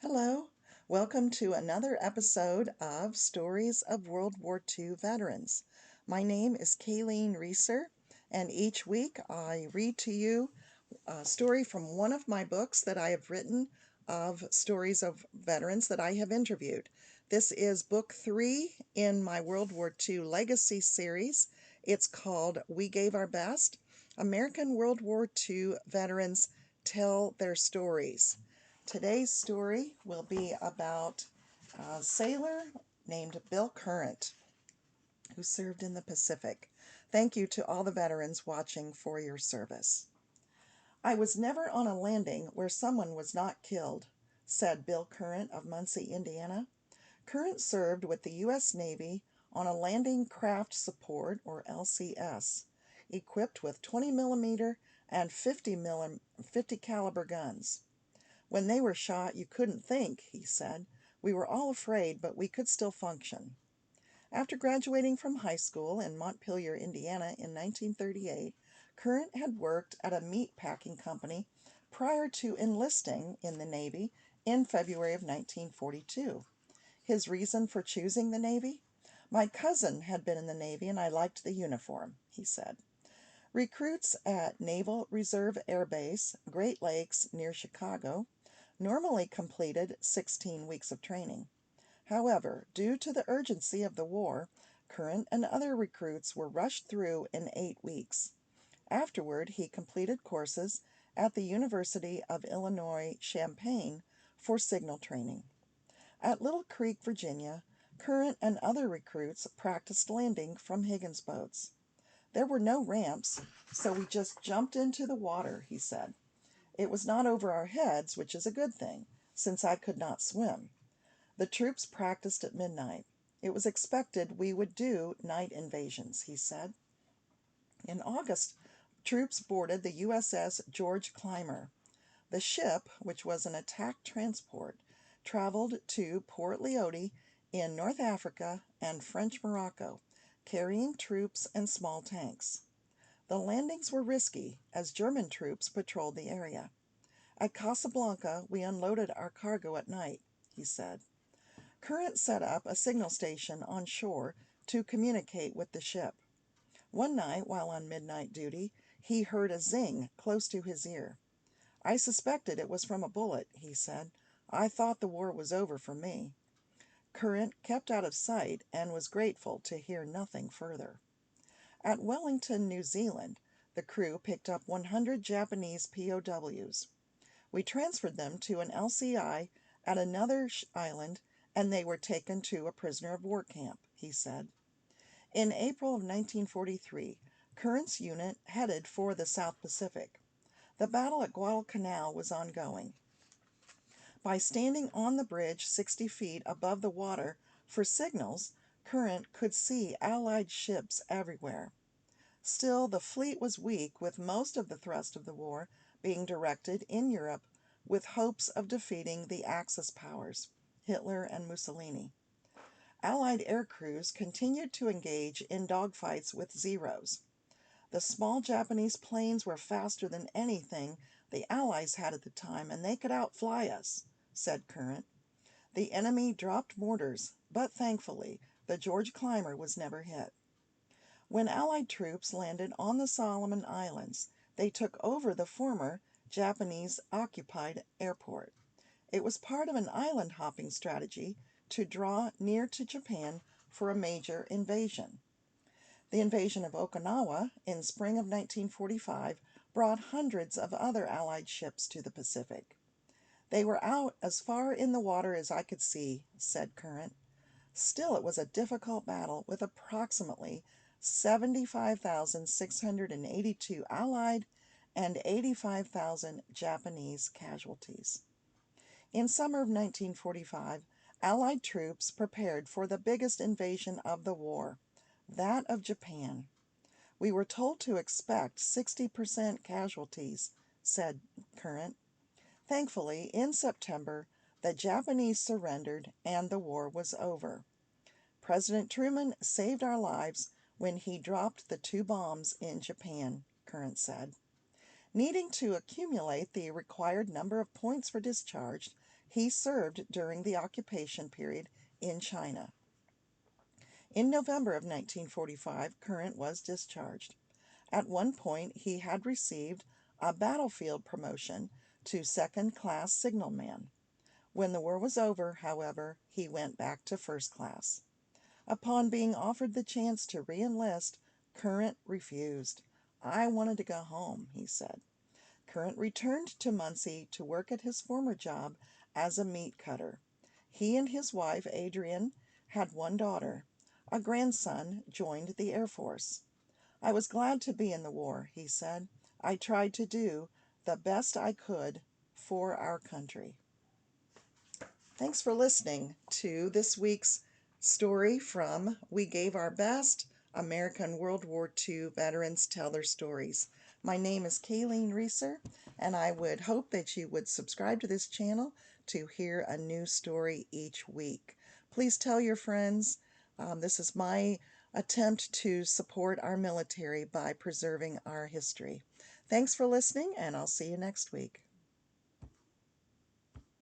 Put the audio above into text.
Hello, welcome to another episode of Stories of World War II Veterans. My name is Kayleen Reusser, and each week I read to you a story from one of my books that I have written of stories of veterans that I have interviewed. This is book 3 in my World War II Legacy series. It's called We Gave Our Best. American World War II Veterans Tell Their Stories. Today's story will be about a sailor named Bill Current, who served in the Pacific. Thank you to all the veterans watching for your service. I was never on a landing where someone was not killed, said Bill Current of Muncie, Indiana. Current served with the U.S. Navy on a landing craft support, or LCS, equipped with 20 millimeter and 50 caliber guns. When they were shot, you couldn't think, he said. We were all afraid, but we could still function. After graduating from high school in Montpelier, Indiana in 1938, Current had worked at a meat packing company prior to enlisting in the Navy in February of 1942. His reason for choosing the Navy? My cousin had been in the Navy and I liked the uniform, he said. Recruits at Naval Reserve Air Base, Great Lakes, near Chicago, normally completed 16 weeks of training. However, due to the urgency of the war, Current and other recruits were rushed through in 8 weeks. Afterward, he completed courses at the University of Illinois Champaign for signal training. At Little Creek, Virginia, Current and other recruits practiced landing from Higgins boats. There were no ramps, so we just jumped into the water, he said. It was not over our heads, which is a good thing, since I could not swim. The troops practiced at midnight. It was expected we would do night invasions, he said. In August, troops boarded the USS George Clymer. The ship, which was an attack transport, traveled to Port Leoti in North Africa and French Morocco, carrying troops and small tanks. The landings were risky, as German troops patrolled the area. At Casablanca, we unloaded our cargo at night, he said. Current set up a signal station on shore to communicate with the ship. One night, while on midnight duty, he heard a zing close to his ear. I suspected it was from a bullet, he said. I thought the war was over for me. Current kept out of sight and was grateful to hear nothing further. At Wellington, New Zealand, the crew picked up 100 Japanese POWs. We transferred them to an LCI at another island, and they were taken to a prisoner of war camp, he said. In April of 1943, Current's unit headed for the South Pacific. The battle at Guadalcanal was ongoing. By standing on the bridge 60 feet above the water for signals, Current could see Allied ships everywhere. Still, the fleet was weak, with most of the thrust of the war being directed in Europe with hopes of defeating the Axis powers, Hitler and Mussolini. Allied air crews continued to engage in dogfights with Zeros. The small Japanese planes were faster than anything the Allies had at the time, and they could outfly us, said Current. The enemy dropped mortars, but thankfully the George Clymer was never hit. When Allied troops landed on the Solomon Islands, they took over the former Japanese-occupied airport. It was part of an island-hopping strategy to draw near to Japan for a major invasion. The invasion of Okinawa in spring of 1945 brought hundreds of other Allied ships to the Pacific. They were out as far in the water as I could see, said Current. Still, it was a difficult battle with approximately 75,682 Allied and 85,000 Japanese casualties. In summer of 1945, Allied troops prepared for the biggest invasion of the war, that of Japan. We were told to expect 60% casualties, said Current. Thankfully, in September, the Japanese surrendered and the war was over. President Truman saved our lives when he dropped the 2 bombs in Japan, Current said. Needing to accumulate the required number of points for discharge, He served during the occupation period in China. In November of 1945, Current was discharged. At one point, he had received a battlefield promotion to second-class signalman. When the war was over, however, he went back to first class. Upon being offered the chance to re-enlist, Current refused. "I wanted to go home," he said. Current returned to Muncie to work at his former job as a meat cutter. He and his wife, Adrienne, had one daughter. A grandson joined the Air Force. "I was glad to be in the war," he said. "I tried to do the best I could for our country." Thanks for listening to this week's story from We Gave Our Best American World War II Veterans Tell Their Stories. My name is Kayleen Reusser, and I would hope that you would subscribe to this channel to hear a new story each week. Please tell your friends. This is my attempt to support our military by preserving our history. Thanks for listening, and I'll see you next week.